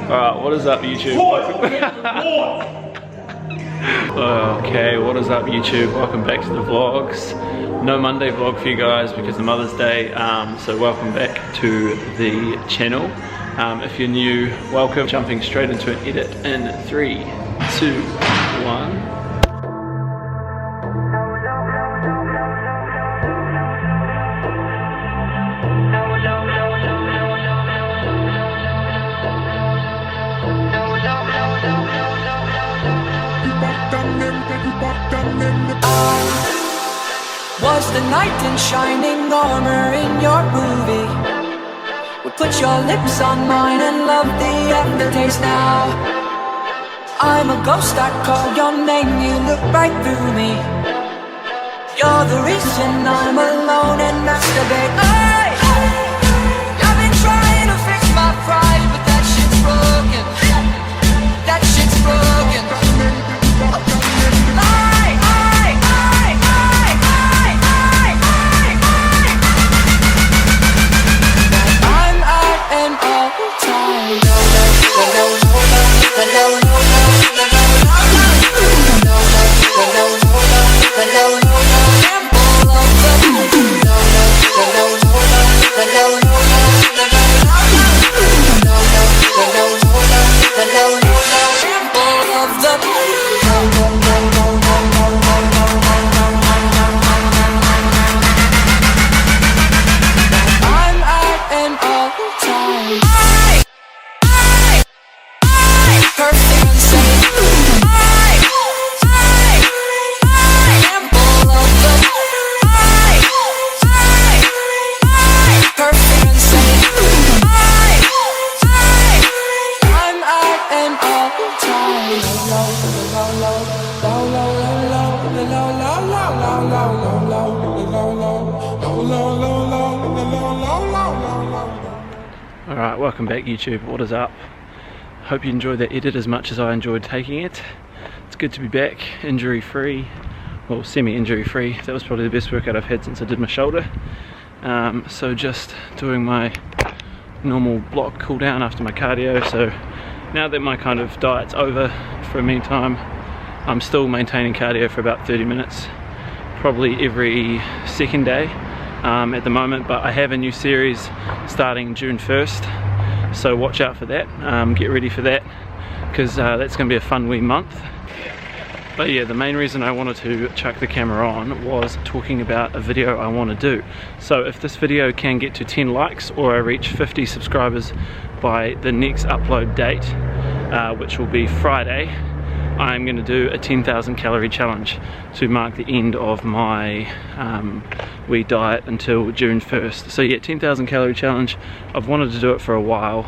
Alright, what is up YouTube? Okay, what is up YouTube? Welcome back to the vlogs. No Monday vlog for you guys because of Mother's Day, so welcome back to the channel. If you're new, welcome. Jumping straight into an edit in 3, 2, 1. Was the knight in shining armor in your movie? Would put your lips on mine and love the aftertaste now. I'm a ghost, I call your name, you look right through me. You're the reason I'm alone and masturbate. Hey! I've been trying to fix my pride, but that shit's broken. That shit's broken. Alright, welcome back YouTube, what is up? Hope you enjoyed that edit as much as I enjoyed taking it. It's good to be back, injury free, well semi-injury free. That was probably the best workout I've had since I did my shoulder. So just doing my normal block cool down after my cardio. So now that my kind of diet's over for a meantime, I'm still maintaining cardio for about 30 minutes, probably every second day. At the moment, but I have a new series starting June 1st, so watch out for that. Get ready for that because that's going to be a fun wee month. But yeah, the main reason I wanted to chuck the camera on was talking about a video I want to do. So if this video can get to 10 likes or I reach 50 subscribers by the next upload date, which will be Friday, I'm going to do a 10,000 calorie challenge to mark the end of my wee diet until June 1st. So yeah, 10,000 calorie challenge. I've wanted to do it for a while,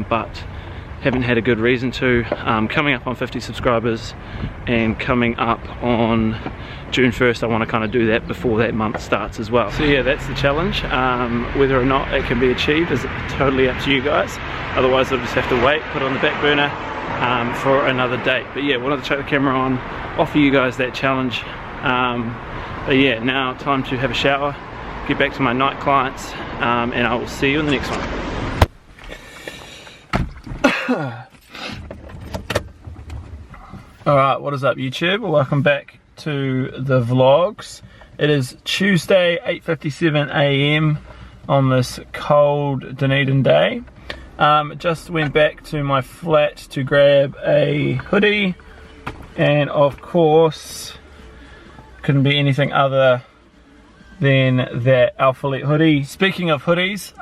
but haven't had a good reason to. Coming up on 50 subscribers and coming up on June 1st, I want to kind of do that before that month starts as well. So yeah, that's the challenge. Whether or not it can be achieved is totally up to you guys. Otherwise I'll just have to wait, put it on the back burner for another date. But yeah, wanted to chuck the camera on, offer you guys that challenge. But yeah, now time to have a shower, get back to my night clients, and I will see you in the next one. Alright, what is up YouTube? Welcome back to the vlogs. It is Tuesday, 8:57 AM on this cold Dunedin day. Just went back to my flat to grab a hoodie, and of course couldn't be anything other than that Alphalete hoodie. Speaking of hoodies,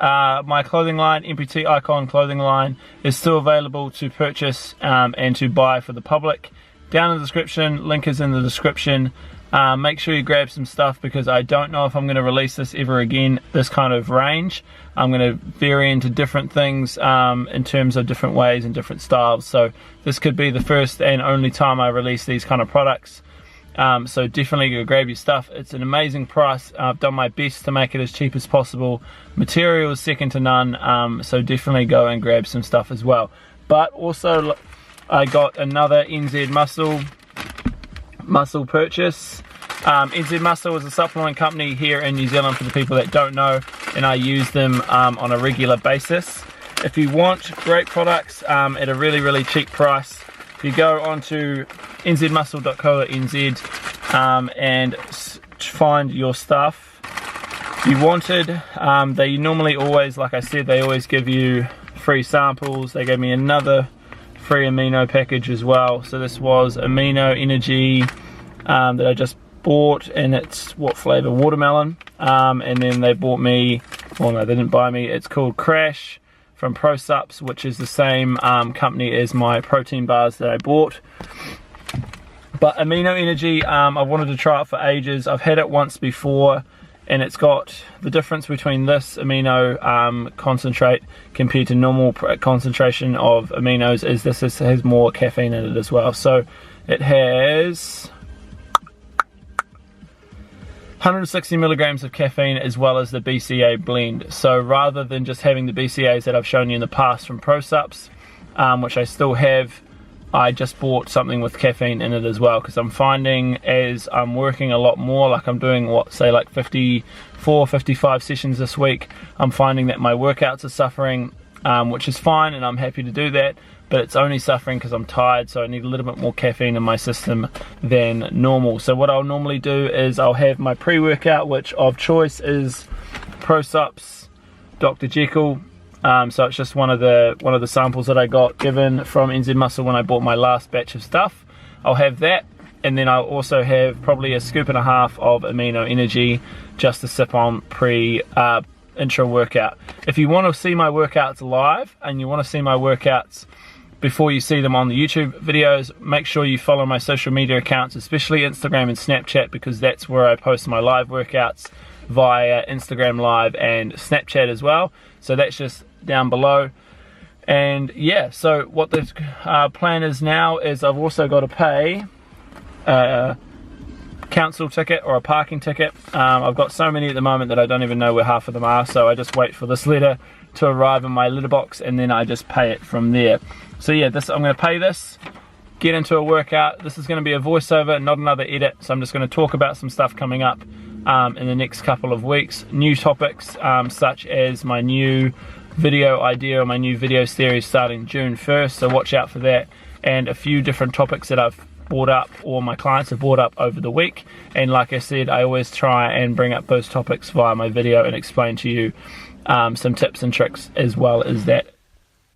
my clothing line, MPT Icon clothing line, is still available to purchase and to buy for the public. Down in the description, link is in the description. Make sure you grab some stuff because I don't know if I'm going to release this ever again, this kind of range. I'm going to vary into different things in terms of different ways and different styles. So this could be the first and only time I release these kind of products. So definitely go grab your stuff. It's an amazing price. I've done my best to make it as cheap as possible. Material is second to none, so definitely go and grab some stuff as well. But also I got another NZ Muscle purchase. NZ Muscle is a supplement company here in New Zealand for the people that don't know, and I use them on a regular basis. if you want great products at a really cheap price, if you go onto nzmuscle.co.nz and find your stuff you wanted. They normally always, like I said, they always give you free samples. They gave me another free amino package as well. So this was Amino Energy that I just bought, and it's what flavor? Watermelon. And then they bought me, well no, they didn't buy me, it's called Crash from ProSups, which is the same company as my protein bars that I bought. But Amino Energy, I wanted to try it for ages. I've had it once before, and it's got the difference between this amino concentrate compared to normal concentration of aminos is this has more caffeine in it as well. So it has 160 milligrams of caffeine as well as the BCA blend. So rather than just having the BCAs that I've shown you in the past from ProSups, which I still have, I just bought something with caffeine in it as well, because I'm finding as I'm working a lot more, like I'm doing what, say like 54, 55 sessions this week, I'm finding that my workouts are suffering, which is fine and I'm happy to do that, but it's only suffering because I'm tired, so I need a little bit more caffeine in my system than normal. So what I'll normally do is I'll have my pre-workout, which of choice is ProSups Dr. Jekyll. So it's just one of the samples that I got given from NZ Muscle when I bought my last batch of stuff. I'll have that, and then I'll also have probably a scoop and a half of Amino Energy just to sip on intro workout. If you want to see my workouts live and you want to see my workouts before you see them on the YouTube videos, make sure you follow my social media accounts, especially Instagram and Snapchat, because that's where I post my live workouts via Instagram Live and Snapchat as well. So that's just down below. And yeah, so what the plan is now is I've also got to pay a council ticket or a parking ticket. I've got so many at the moment that I don't even know where half of them are, so I just wait for this letter to arrive in my letterbox and then I just pay it from there. So yeah, I'm going to pay this, get into a workout. This is going to be a voiceover, not another edit, so I'm just going to talk about some stuff coming up in the next couple of weeks. New topics such as my new video idea or my new video series starting June 1st, so watch out for that, and a few different topics that I've brought up or my clients have brought up over the week. And like I said, I always try and bring up those topics via my video and explain to you some tips and tricks as well as that.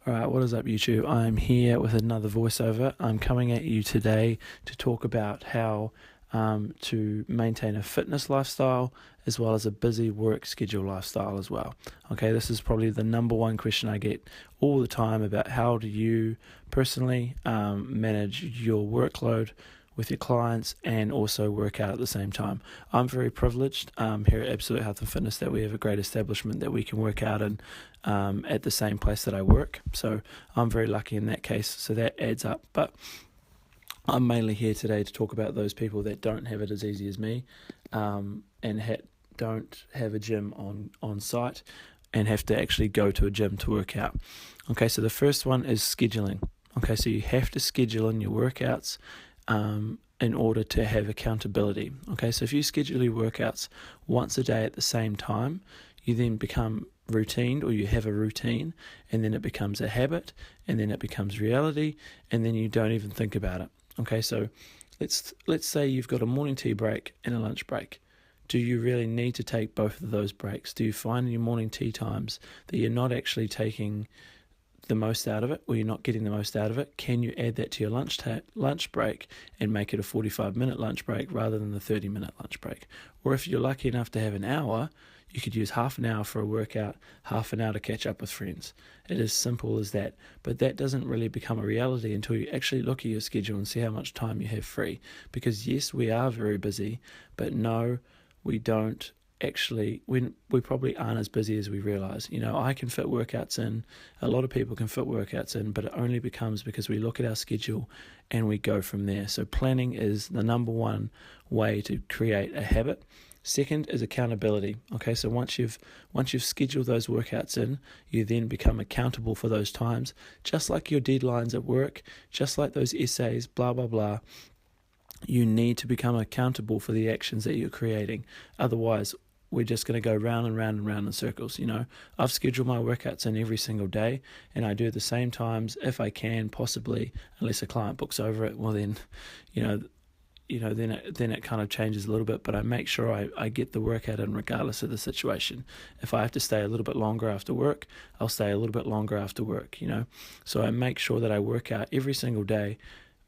Alright, what is up YouTube? I'm here with another voiceover. I'm coming at you today to talk about how to maintain a fitness lifestyle as well as a busy work schedule lifestyle as well. Okay, this is probably the number one question I get all the time about how do you personally manage your workload with your clients and also work out at the same time. I'm very privileged here at Absolute Health and Fitness that we have a great establishment that we can work out in at the same place that I work. So I'm very lucky in that case, so that adds up. But I'm mainly here today to talk about those people that don't have it as easy as me and don't have a gym on site and have to actually go to a gym to work out. Okay, so the first one is scheduling. Okay, so you have to schedule in your workouts in order to have accountability. Okay, so if you schedule your workouts once a day at the same time, you then become routine, or you have a routine, and then it becomes a habit, and then it becomes reality, and then you don't even think about it. Okay, so let's say you've got a morning tea break and a lunch break. Do you really need to take both of those breaks? Do you find in your morning tea times that you're not actually taking the most out of it, or you're not getting the most out of it? Can you add that to your lunch break and make it a 45-minute lunch break rather than the 30-minute lunch break? Or if you're lucky enough to have an hour, you could use half an hour for a workout, half an hour to catch up with friends. It is simple as that. But that doesn't really become a reality until you actually look at your schedule and see how much time you have free. Because yes, we are very busy, but no, we don't actually, we probably aren't as busy as we realize. You know, I can fit workouts in, a lot of people can fit workouts in, but it only becomes because we look at our schedule and we go from there. So planning is the number one way to create a habit. Second is accountability. Okay, so once you've scheduled those workouts in, you then become accountable for those times, just like your deadlines at work, just like those essays, blah, blah, blah. You need to become accountable for the actions that you're creating. Otherwise, we're just going to go round and round and round in circles. I've scheduled my workouts in every single day, and I do the same times if I can, possibly, unless a client books over it. Well, then, then it kind of changes a little bit, but I make sure I get the workout in regardless of the situation. If I have to stay a little bit longer after work, I'll stay a little bit longer after work, So I make sure that I work out every single day,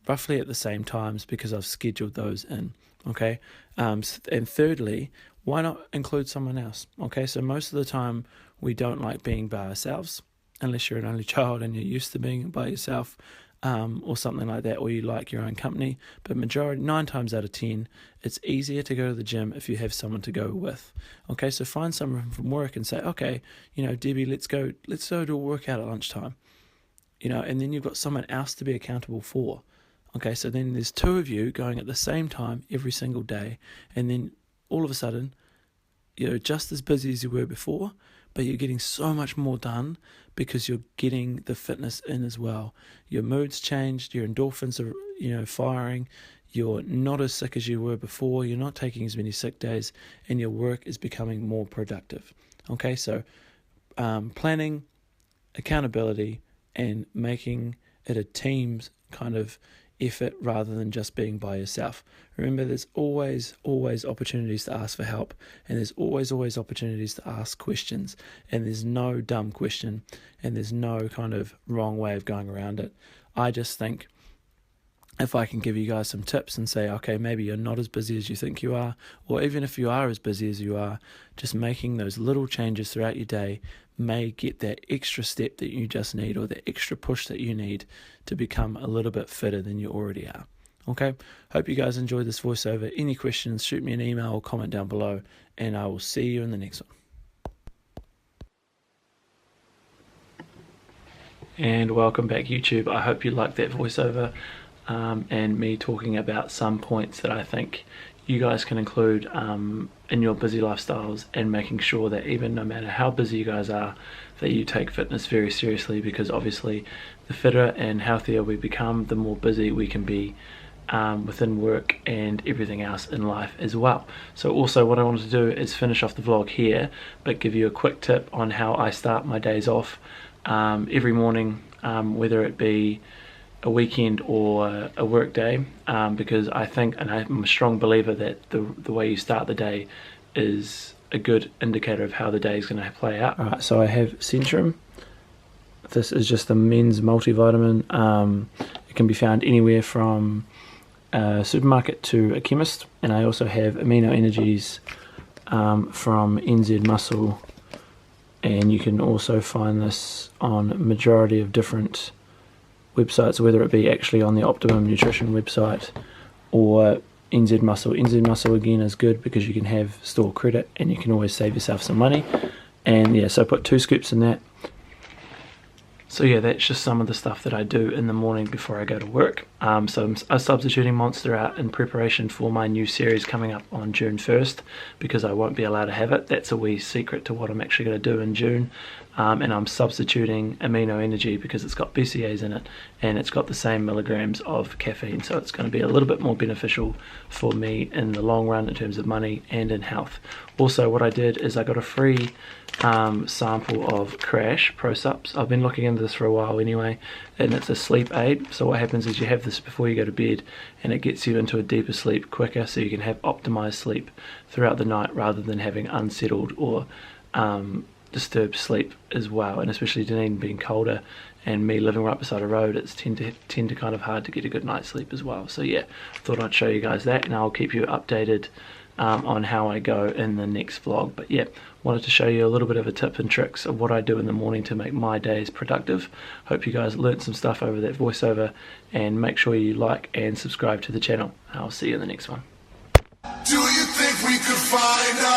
roughly at the same times, because I've scheduled those in, okay? And thirdly, why not include someone else, okay? So most of the time, we don't like being by ourselves, unless you're an only child and you're used to being by yourself, or something like that, or you like your own company. But 9 times out of 10, it's easier to go to the gym if you have someone to go with. Okay, so find someone from work and say, okay, Debbie, let's go do a workout at lunchtime. And then you've got someone else to be accountable for. Okay, so then there's 2 of you going at the same time every single day, and then all of a sudden, you're just as busy as you were before, but you're getting so much more done because you're getting the fitness in as well. Your mood's changed, your endorphins are, firing, you're not as sick as you were before, you're not taking as many sick days, and your work is becoming more productive. Okay, so planning, accountability, and making it a team's kind of effort rather than just being by yourself. Remember, there's always opportunities to ask for help, and there's always opportunities to ask questions, and there's no dumb question, and there's no kind of wrong way of going around it. I just think if I can give you guys some tips and say, okay, maybe you're not as busy as you think you are, or even if you are as busy as you are, just making those little changes throughout your day may get that extra step that you just need, or the extra push that you need to become a little bit fitter than you already are. Okay, hope you guys enjoyed this voiceover. Any questions, shoot me an email or comment down below, and I will see you in the next one. And welcome back, YouTube. I hope you liked that voiceover and me talking about some points that I think you guys can include in your busy lifestyles, and making sure that even no matter how busy you guys are, that you take fitness very seriously, because obviously the fitter and healthier we become, the more busy we can be within work and everything else in life as well. So also what I wanted to do is finish off the vlog here, but give you a quick tip on how I start my days off every morning, whether it be a weekend or a work day, because I think, and I'm a strong believer, that the way you start the day is a good indicator of how the day is going to play out. Alright, so I have Centrum. This is just a men's multivitamin. It can be found anywhere from a supermarket to a chemist, and I also have Amino Energies from NZ Muscle, and you can also find this on a majority of different websites, whether it be actually on the Optimum Nutrition website or NZ Muscle. NZ Muscle again is good because you can have store credit and you can always save yourself some money. And yeah, so I put 2 scoops in that. So yeah, that's just some of the stuff that I do in the morning before I go to work. So I'm substituting Monster out in preparation for my new series coming up on June 1st, because I won't be allowed to have it. That's a wee secret to what I'm actually going to do in June. And I'm substituting Amino Energy because it's got BCAAs in it, and it's got the same milligrams of caffeine, so it's going to be a little bit more beneficial for me in the long run in terms of money and in health. Also, what I did is I got a free sample of Crash Pro Sups. I've been looking into this for a while anyway, and it's a sleep aid. So what happens is you have this before you go to bed, and it gets you into a deeper sleep quicker, so you can have optimized sleep throughout the night rather than having unsettled or disturbed sleep as well. And especially Dunedin being colder and me living right beside a road, it's tend to kind of hard to get a good night's sleep as well. So yeah, thought I'd show you guys that, and I'll keep you updated on how I go in the next vlog. But yeah, wanted to show you a little bit of a tip and tricks of what I do in the morning to make my days productive. Hope you guys learned some stuff over that voiceover, and make sure you like and subscribe to the channel. I'll see you in the next one. Do you think we could find out?